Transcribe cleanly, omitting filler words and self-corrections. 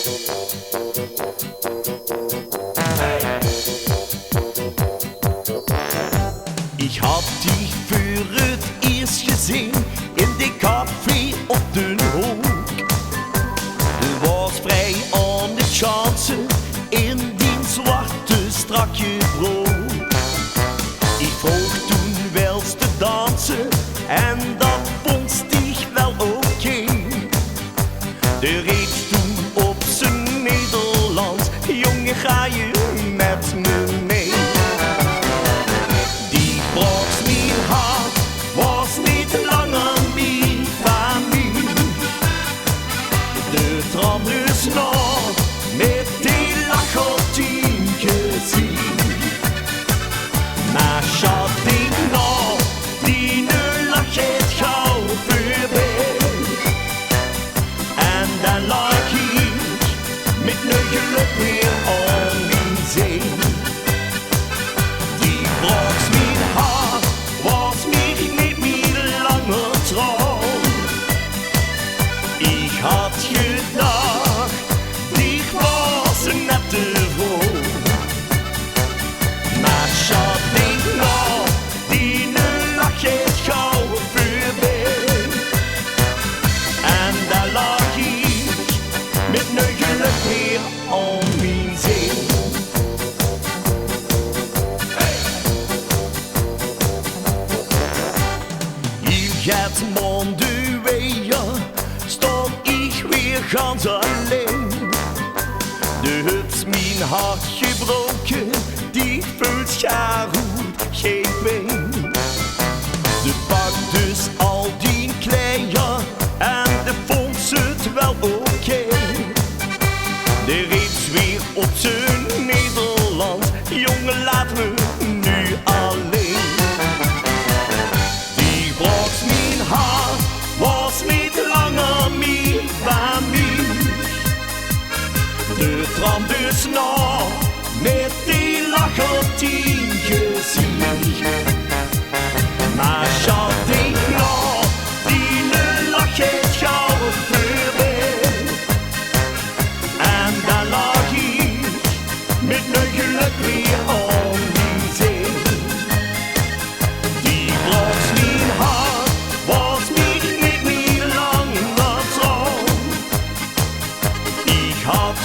Ich hab dich für het eerst gezien in die café op den Hoek. Du was vrij aan de chance in die zwarte strakje broek. Ik vroeg toen wels te dansen en dat vond dich wel oké. De reed toen op zijn Nederlands: jongen, ga je met me mee? Die bracht mijn hart, was niet langer mijn familie. De tram dus nog met die lach op die gezicht. Maar schat, die nog, die nu lach het gauw voorbij. En dan lag ik met nu geluk weer aan mijn zee. Die bracht mijn hart, was mij niet meer langer trouw. Ik had gedacht, die was een nette vrouw. Maar schat, denk nog, die nu lag het gauw voorbij. En daar lag ik met nu geluk weer aan mijn zee. Hier gaat maanden weer, stond ik weer ganz alleen. De hut mijn hart gebroken, die voelt schaar goed geen pijn. De pak dus al die kleier en de vond het wel oké. De reeds weer op zijn Nederland: jongen, laat me nu alleen. Die bracht mijn hart, was niet langer mijn familie. De tram dus nog met die lach op die gezicht. Maar schat, denk nog, die nu lach het gauw voorbij. En dan lag ik met nu geluk weer aan mijn zee. Die bracht mijn hart, was mij niet meer langer trouw. Ik had